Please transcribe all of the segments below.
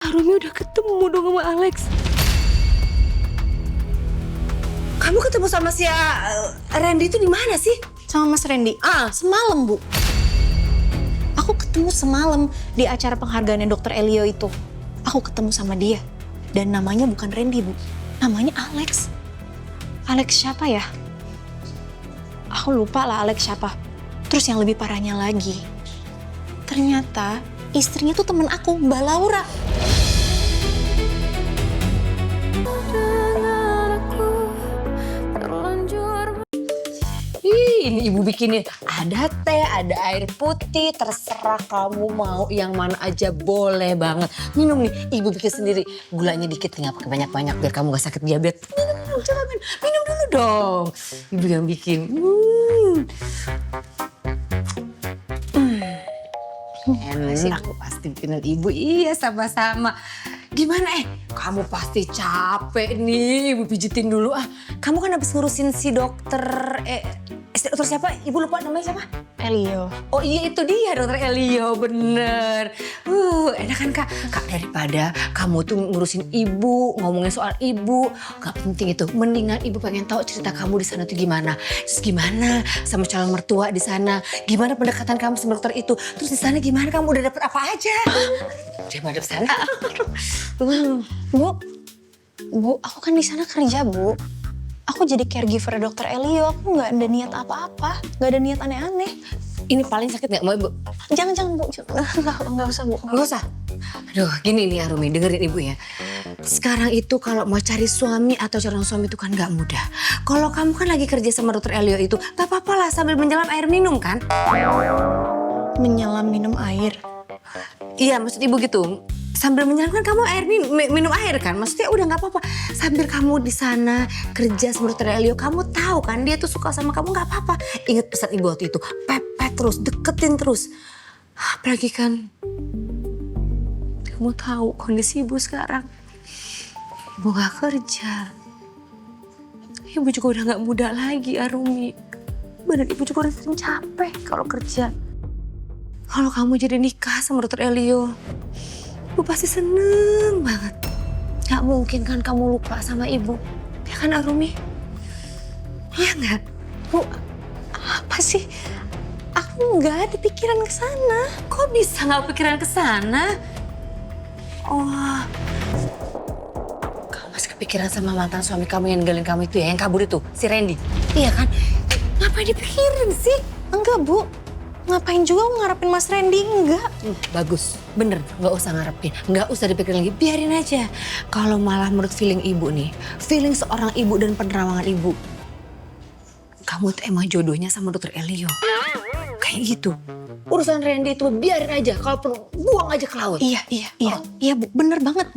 Arumi udah ketemu dong sama Alex. Kamu ketemu sama si Randy itu di mana sih? Sama Mas Randy? Semalam, Bu. Aku ketemu semalam di acara penghargaannya Dr. Elio itu. Aku ketemu sama dia. Dan namanya bukan Randy, Bu. Namanya Alex. Alex siapa ya? Aku lupa lah Alex siapa. Terus yang lebih parahnya lagi, ternyata istrinya tuh temen aku, Mbak Laura. Ini ibu bikinin, ada teh, ada air putih, terserah kamu mau yang mana aja boleh banget. Minum nih, ibu bikin sendiri. Gulanya dikit, nggak pakai banyak-banyak biar kamu gak sakit diabetes. Minum, coba minum dulu dong. Ibu yang bikin. Enak, aku pasti bikinin ibu. Iya, sama-sama. Gimana kamu pasti capek nih, ibu pijitin dulu Kamu kan habis ngurusin si dokter, dokter siapa? Ibu lupa namanya siapa? Elio. Oh iya itu dia dokter Elio, bener. Enak kan Kak? Kak daripada kamu tuh ngurusin ibu, ngomongin soal ibu, gak penting itu. Mendingan ibu pengen tahu cerita kamu di sana tuh gimana. Terus gimana sama calon mertua di sana? Gimana pendekatan kamu sama dokter itu? Terus di sana gimana kamu udah dapet apa aja? Udah madep sana. Bu, aku kan di sana kerja, Bu. Aku jadi caregiver dokter Elio. Aku nggak ada niat apa-apa, nggak ada niat aneh-aneh. Ini paling sakit nggak mau ibu? Jangan Bu, nggak usah Bu. Nggak usah. Aduh, gini nih Arumi, dengerin ibu ya. Sekarang itu kalau mau cari suami atau calon suami itu kan nggak mudah. Kalau kamu kan lagi kerja sama dokter Elio itu, nggak apa-apa lah sambil menyelam air minum kan? Menyelam minum air. Iya, maksud ibu gitu. Sambil menyelam kan kamu minum air kan? Maksudnya udah nggak apa-apa. Sambil kamu di sana kerja sama dokter Elio, kamu tahu kan dia tuh suka sama kamu, nggak apa-apa. Ingat pesan ibu waktu itu, pepet terus, deketin terus. Apalagi kan kamu tahu kondisi ibu sekarang. Ibu gak kerja. Ibu juga udah gak muda lagi, Arumi. Badan ibu juga udah sering capek kalau kerja. Kalau kamu jadi nikah sama dokter Elio, ibu pasti seneng banget. Gak mungkin kan kamu lupa sama ibu. Ya kan Arumi? Iya gak? Bu, apa sih? Aku nggak ada pikiran ke sana. Kok bisa gak pikiran ke sana? Oh, kamu masih kepikiran sama mantan suami kamu yang ninggalin kamu itu ya, yang kabur itu, si Randy? Iya kan? Ngapain dipikirin sih? Enggak, Bu. Ngapain juga aku ngarepin Mas Randy? Enggak. Bagus, bener. Nggak usah ngarepin, nggak usah dipikirin lagi. Biarin aja. Kalau malah menurut feeling ibu nih, feeling seorang ibu dan penerawangan ibu, kamu tuh emang jodohnya sama dokter Elio. Kayak gitu. Urusan Randy itu biarin aja. Kalau perlu buang aja ke laut. Iya Bu, bener banget.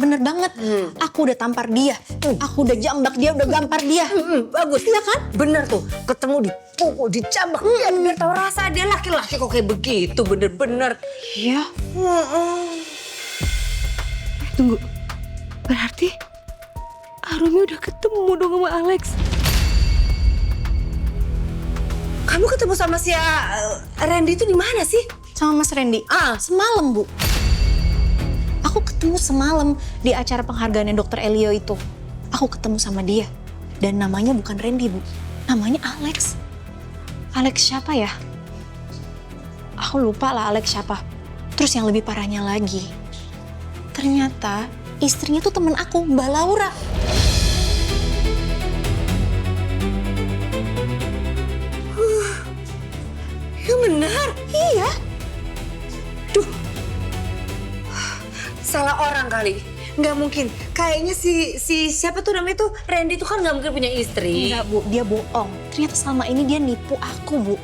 Aku udah tampar dia, aku udah jambak dia, udah gampar dia. Bagus. Iya kan? Bener tuh. Ketemu dipukul, dicambak. Biar tahu rasa dia laki-laki kok kayak begitu. Bener-bener. Iya. Tunggu, berarti Arumi udah ketemu dong sama Alex. Kamu ketemu sama si Randy itu di mana sih? Sama Mas Randy? Semalam, Bu. Aku ketemu semalam di acara penghargaannya Dr. Elio itu. Aku ketemu sama dia. Dan namanya bukan Randy, Bu. Namanya Alex. Alex siapa ya? Aku lupa lah Alex siapa. Terus yang lebih parahnya lagi, ternyata istrinya tuh temen aku, Mbak Laura. Ya benar. Iya. Duh. Salah orang kali. Nggak mungkin. Kayaknya si siapa tuh namanya tuh Randy tuh kan nggak mungkin punya istri. Enggak, Bu. Dia bohong. Ternyata selama ini dia nipu aku, Bu.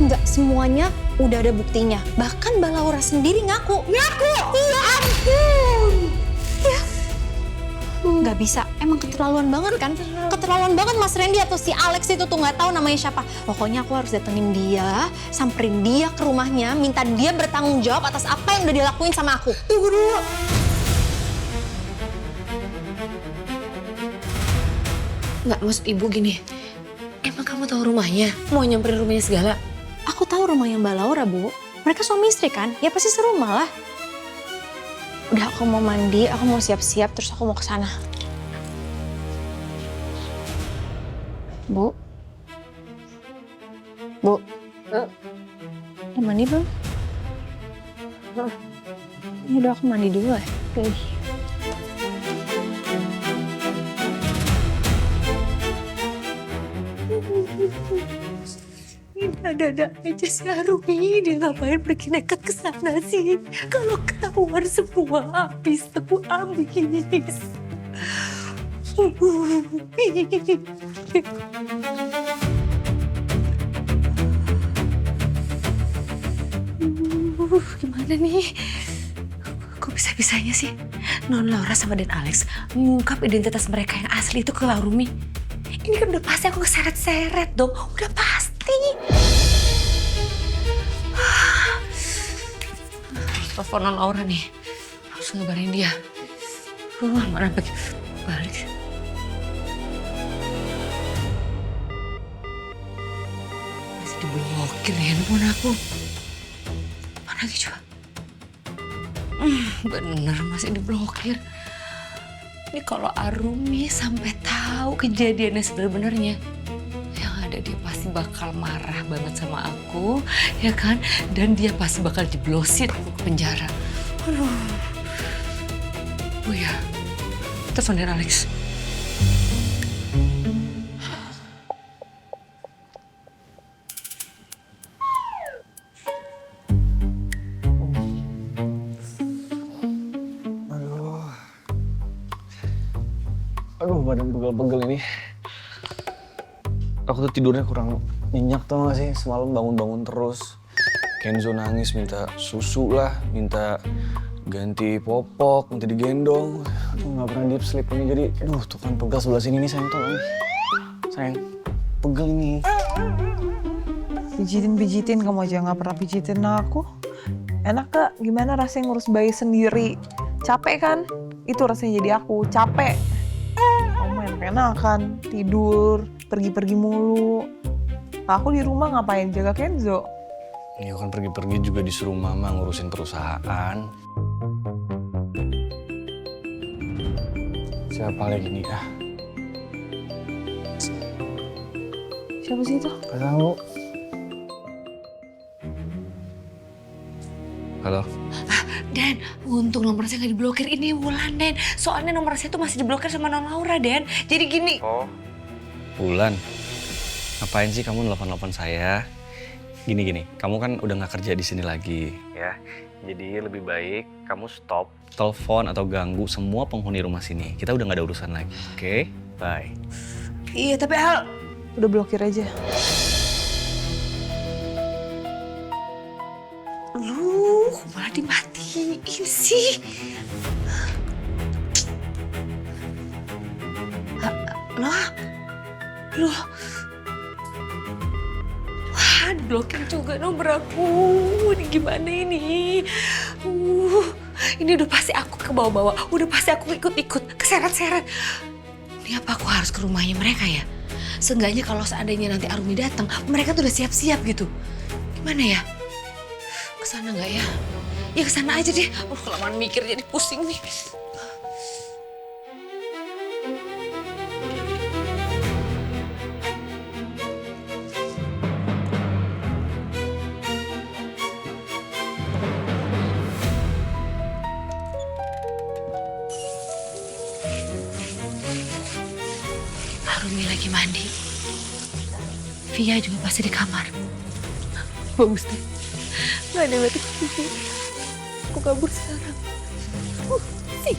Enggak semuanya udah ada buktinya. Bahkan Mbak Laura sendiri ngaku. Ngaku? Iya. Ampun. Iya. Nggak bisa. Emang keterlaluan banget kan? Keterlaluan banget Mas Randy atau si Alex itu tuh nggak tahu namanya siapa. Pokoknya aku harus datengin dia, samperin dia ke rumahnya, minta dia bertanggung jawab atas apa yang udah dilakuin sama aku. Tunggu dulu. Nggak, maksud ibu gini. Emang kamu tahu rumahnya? Mau nyamperin rumahnya segala? Aku tahu rumahnya Mbak Laura, Bu. Mereka suami istri kan? Ya pasti serumah lah. Udah, aku mau mandi, aku mau siap-siap, terus aku mau ke sana. Bu? Bu? Udah mandi belum? Ya udah, aku mandi dulu ya. Ini ada-ada aja si Arumi, dia ngapain pergi nekat ke sana sih? Kalau ketahuan semua habis, aku habis. Gimana nih? Kok bisa-bisanya sih Non Laura sama Den Alex mengungkap identitas mereka yang asli itu ke Arumi? Ini kan udah pasti aku keseret-seret dong, udah pasti. Telepon Non Laura nih, harus ngabarin dia. Mana balik. Masih diblokir ya handphone aku. Mana lagi coba? Bener masih diblokir. Ini kalau Arumi sampai tahu kejadiannya sebenarnya, yang ada dia pasti bakal marah banget sama aku, ya kan? Dan dia pasti bakal jeblosin aku ke penjara. Aduh. Oh ya, telepon dari Alex. Aduh, badan pegel-pegel ini. Aku tuh tidurnya kurang nyenyak tau gak sih? Semalam bangun-bangun terus. Kenzo nangis minta susu lah, minta ganti popok, minta digendong. Aduh, gak pernah deep sleep ini, jadi aduh tuh kan pegel sebelah sini nih sayang, tolong. Sayang, pegel ini. Pijitin kamu aja gak pernah pijitin aku. Enak gak? Gimana rasanya ngurus bayi sendiri? Capek kan? Itu rasanya jadi aku, capek. Kamu enak-enakan, tidur, pergi-pergi mulu. Aku di rumah ngapain? Jaga Kenzo. Ya kan pergi-pergi juga disuruh mama ngurusin perusahaan. Siapa lagi nih ah? Siapa sih itu? Gak tahu. Halo? Dan untung nomor saya nggak diblokir, ini Wulan, Den. Soalnya nomor saya tuh masih diblokir sama Non Laura, Den. Jadi gini. Oh. Wulan, ngapain sih kamu nelpon-nelpon saya? Gini, kamu kan udah nggak kerja di sini lagi, ya. Jadi lebih baik kamu stop telepon atau ganggu semua penghuni rumah sini. Kita udah nggak ada urusan lagi, oke? Bye. Iya, tapi Al, Udah blokir aja. lu malah dimatiin sih. Loh. Wah, blokir juga nomor aku. Ini gimana ini? Ini udah pasti aku ke bawah-bawah. Udah pasti aku ikut-ikut, keseret-seret. Ini apa aku harus ke rumahnya mereka ya? Seenggaknya kalau seandainya nanti Arumi datang, mereka tuh udah siap-siap gitu. Gimana ya? Kesana nggak ya? Ya kesana aja deh. Kelamaan mikir jadi pusing nih. Arumi lagi mandi. Via juga pasti di kamar. Bagus deh. Gak ada yang ngerti. Aku kabur sekarang. Sih.